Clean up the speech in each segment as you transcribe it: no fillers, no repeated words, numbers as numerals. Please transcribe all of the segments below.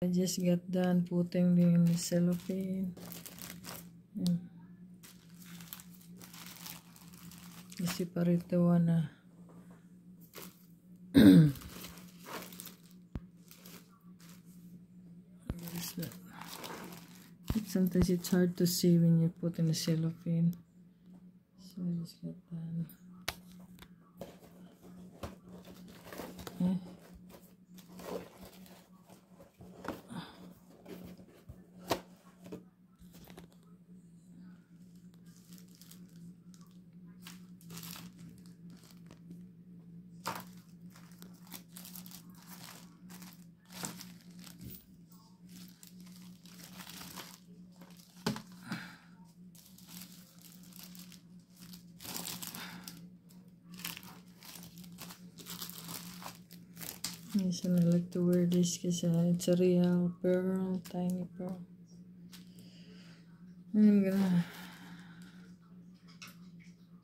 I just got done putting them in the cellophane. I-separate the one sometimes it's hard to see when you put in the cellophane. So I just got done. Yes, and I like to wear this because it's a real pearl, tiny pearl. I'm gonna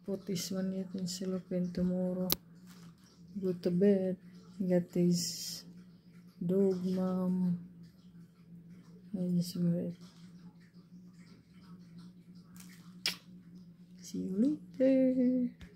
put this one yet in cellophane tomorrow. Go to bed. Got this dog mom. I just wear it. See you later.